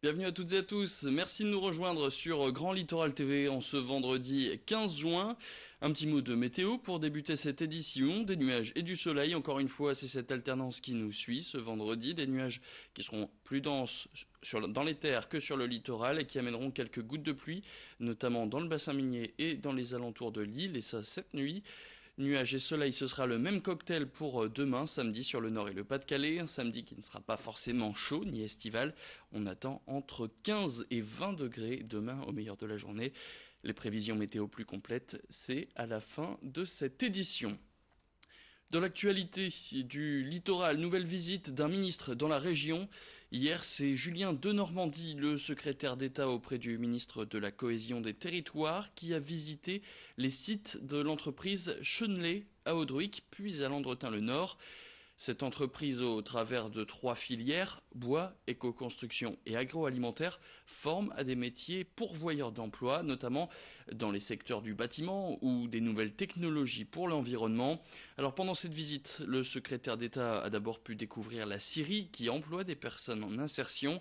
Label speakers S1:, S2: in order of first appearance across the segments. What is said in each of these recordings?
S1: Bienvenue à toutes et à tous, merci de nous rejoindre sur Grand Littoral TV en ce vendredi 15 juin. Un petit mot de météo pour débuter cette édition, des nuages et du soleil. Encore une fois, c'est cette alternance qui nous suit ce vendredi, des nuages qui seront plus denses dans les terres que sur le littoral et qui amèneront quelques gouttes de pluie, notamment dans le bassin minier et dans les alentours de l'île, et ça cette nuit. Nuages et soleil, ce sera le même cocktail pour demain, samedi, sur le nord et le Pas-de-Calais. Un samedi qui ne sera pas forcément chaud ni estival. On attend entre 15 et 20 degrés demain au meilleur de la journée. Les prévisions météo plus complètes, c'est à la fin de cette édition. Dans l'actualité du littoral, nouvelle visite d'un ministre dans la région. Hier, c'est Julien Denormandie, le secrétaire d'État auprès du ministre de la Cohésion des Territoires, qui a visité les sites de l'entreprise Chenelay à Audruic, puis à Landretin-le-Nord. Cette entreprise, au travers de 3 filières, bois, éco-construction et agroalimentaire, forme à des métiers pourvoyeurs d'emplois, notamment dans les secteurs du bâtiment ou des nouvelles technologies pour l'environnement. Alors pendant cette visite, le secrétaire d'État a d'abord pu découvrir la scierie qui emploie des personnes en insertion.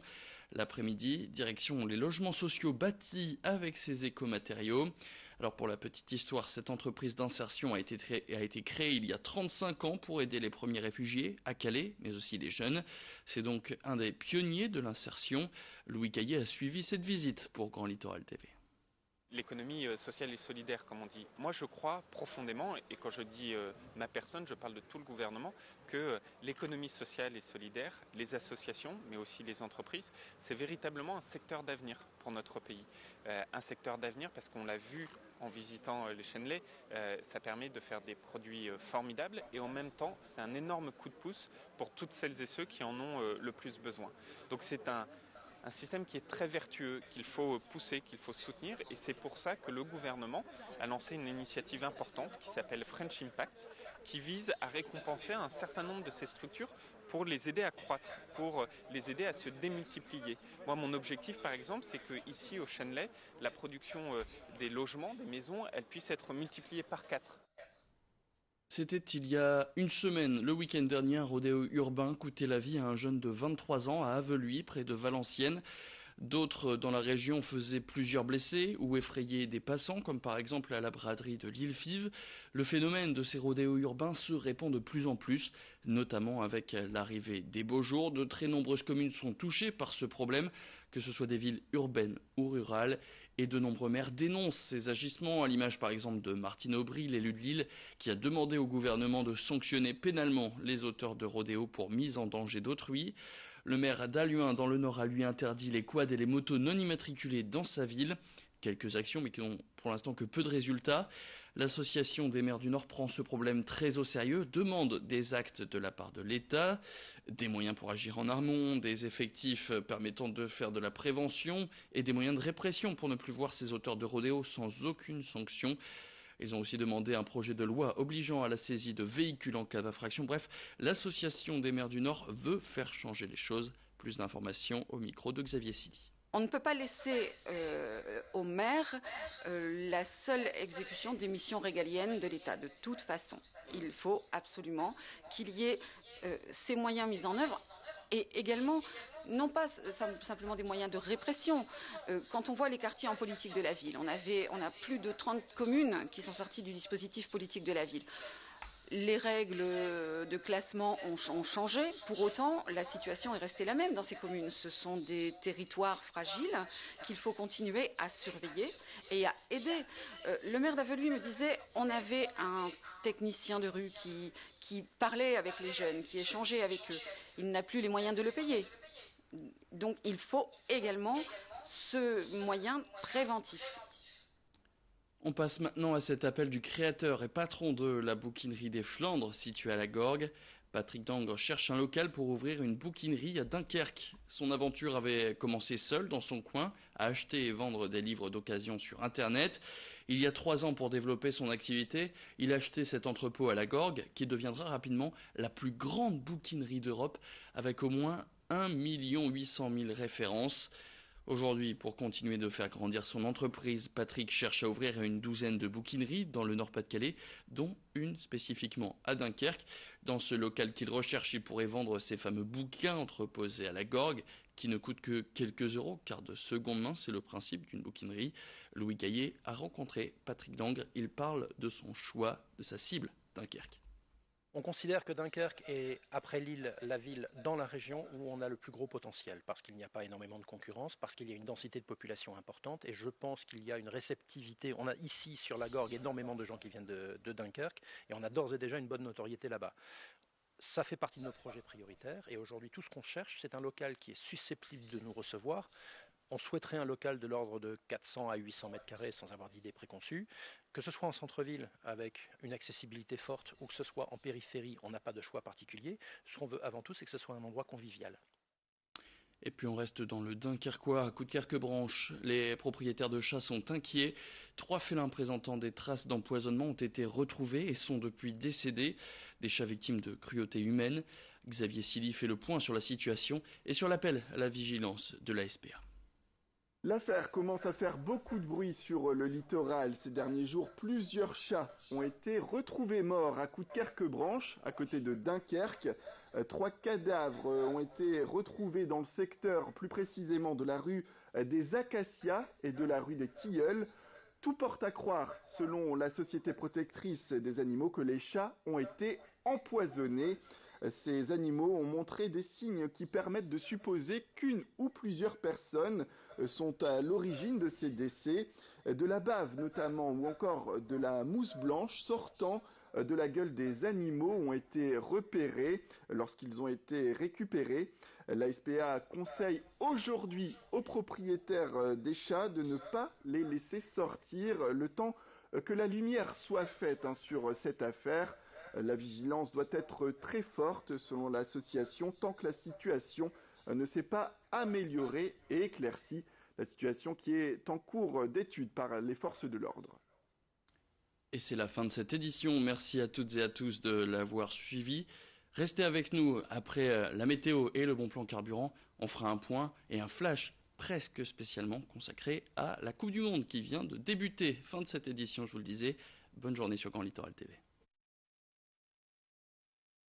S1: L'après-midi, direction les logements sociaux bâtis avec ces écomatériaux. Alors pour la petite histoire, cette entreprise d'insertion a été créée il y a 35 ans pour aider les premiers réfugiés à Calais, mais aussi les jeunes. C'est donc un des pionniers de l'insertion. Louis Caillé a suivi cette visite pour Grand Littoral TV.
S2: L'économie sociale et solidaire, comme on dit. Moi, je crois profondément, et quand je dis ma personne, je parle de tout le gouvernement, que l'économie sociale et solidaire, les associations, mais aussi les entreprises, c'est véritablement un secteur d'avenir pour notre pays. Un secteur d'avenir parce qu'on l'a vu en visitant les Chenelay, ça permet de faire des produits formidables et en même temps, c'est un énorme coup de pouce pour toutes celles et ceux qui en ont le plus besoin. Donc c'est un système qui est très vertueux, qu'il faut pousser, qu'il faut soutenir, et c'est pour ça que le gouvernement a lancé une initiative importante qui s'appelle French Impact, qui vise à récompenser un certain nombre de ces structures pour les aider à croître, pour les aider à se démultiplier. Moi, mon objectif, par exemple, c'est qu'ici au Chenelay, la production des logements, des maisons, elle puisse être multipliée par 4.
S1: C'était il y a une semaine, le week-end dernier, un rodéo urbain coûtait la vie à un jeune de 23 ans à Avelui, près de Valenciennes. D'autres dans la région faisaient plusieurs blessés ou effrayaient des passants, comme par exemple à la braderie de l'Île-Five. Le phénomène de ces rodéos urbains se répand de plus en plus, notamment avec l'arrivée des beaux jours. De très nombreuses communes sont touchées par ce problème, que ce soit des villes urbaines ou rurales, et de nombreux maires dénoncent ces agissements, à l'image par exemple de Martine Aubry, l'élu de Lille, qui a demandé au gouvernement de sanctionner pénalement les auteurs de rodéos pour mise en danger d'autrui. Le maire d'Halluin dans le Nord a lui interdit les quads et les motos non immatriculées dans sa ville. Quelques actions mais qui n'ont pour l'instant que peu de résultats. L'association des maires du Nord prend ce problème très au sérieux, demande des actes de la part de l'État, des moyens pour agir en amont, des effectifs permettant de faire de la prévention et des moyens de répression pour ne plus voir ces auteurs de rodéos sans aucune sanction. Ils ont aussi demandé un projet de loi obligeant à la saisie de véhicules en cas d'infraction. Bref, l'association des maires du Nord veut faire changer les choses. Plus d'informations au micro de Xavier Sidi.
S3: On ne peut pas laisser aux maires la seule exécution des missions régaliennes de l'État. De toute façon, il faut absolument qu'il y ait ces moyens mis en œuvre. Et également, non pas simplement des moyens de répression. Quand on voit les quartiers en politique de la ville, on a plus de 30 communes qui sont sorties du dispositif politique de la ville. Les règles de classement ont changé, pour autant la situation est restée la même dans ces communes. Ce sont des territoires fragiles qu'il faut continuer à surveiller et à aider. Le maire d'Avelui me disait on avait un technicien de rue qui parlait avec les jeunes, qui échangeait avec eux. Il n'a plus les moyens de le payer. Donc il faut également ce moyen préventif.
S1: On passe maintenant à cet appel du créateur et patron de la bouquinerie des Flandres, située à la Gorgue. Patrick Dangre cherche un local pour ouvrir une bouquinerie à Dunkerque. Son aventure avait commencé seul dans son coin, à acheter et vendre des livres d'occasion sur Internet. Il y a 3 ans, pour développer son activité, il a acheté cet entrepôt à la Gorgue, qui deviendra rapidement la plus grande bouquinerie d'Europe, avec au moins 1 800 000 références. Aujourd'hui, pour continuer de faire grandir son entreprise, Patrick cherche à ouvrir une douzaine de bouquineries dans le Nord-Pas-de-Calais, dont une spécifiquement à Dunkerque. Dans ce local qu'il recherche, il pourrait vendre ses fameux bouquins entreposés à la Gorgue, qui ne coûte que quelques euros, car de seconde main, c'est le principe d'une bouquinerie. Louis Gaillet a rencontré Patrick Dangre. Il parle de son choix, de sa cible, Dunkerque.
S4: On considère que Dunkerque est, après Lille, la ville dans la région où on a le plus gros potentiel, parce qu'il n'y a pas énormément de concurrence, parce qu'il y a une densité de population importante, et je pense qu'il y a une réceptivité. On a ici, sur la Gorgue, énormément de gens qui viennent de Dunkerque, et on a d'ores et déjà une bonne notoriété là-bas. Ça fait partie de nos projets prioritaires, et aujourd'hui, tout ce qu'on cherche, c'est un local qui est susceptible de nous recevoir. On souhaiterait un local de l'ordre de 400 à 800 mètres carrés sans avoir d'idée préconçue. Que ce soit en centre-ville avec une accessibilité forte ou que ce soit en périphérie, on n'a pas de choix particulier. Ce qu'on veut avant tout, c'est que ce soit un endroit convivial.
S1: Et puis on reste dans le Dunkerquois, à Coudekerque-Branche. Les propriétaires de chats sont inquiets. 3 félins présentant des traces d'empoisonnement ont été retrouvés et sont depuis décédés. Des chats victimes de cruauté humaine. Xavier Silly fait le point sur la situation et sur l'appel à la vigilance de la SPA.
S5: L'affaire commence à faire beaucoup de bruit sur le littoral. Ces derniers jours, plusieurs chats ont été retrouvés morts à Coudekerque-Branche, à côté de Dunkerque. 3 cadavres ont été retrouvés dans le secteur, plus précisément de la rue des Acacias et de la rue des Tilleuls. Tout porte à croire, selon la Société protectrice des animaux, que les chats ont été empoisonnés. Ces animaux ont montré des signes qui permettent de supposer qu'une ou plusieurs personnes sont à l'origine de ces décès, de la bave notamment ou encore de la mousse blanche sortant de la gueule des animaux ont été repérés lorsqu'ils ont été récupérés. La SPA conseille aujourd'hui aux propriétaires des chats de ne pas les laisser sortir le temps que la lumière soit faite sur cette affaire. La vigilance doit être très forte selon l'association tant que la situation ne s'est pas améliorée et éclaircie, la situation qui est en cours d'étude par les forces de l'ordre.
S1: Et c'est la fin de cette édition. Merci à toutes et à tous de l'avoir suivi. Restez avec nous après la météo et le bon plan carburant. On fera un point et un flash presque spécialement consacré à la Coupe du Monde qui vient de débuter. Fin de cette édition, je vous le disais. Bonne journée sur Grand Littoral TV.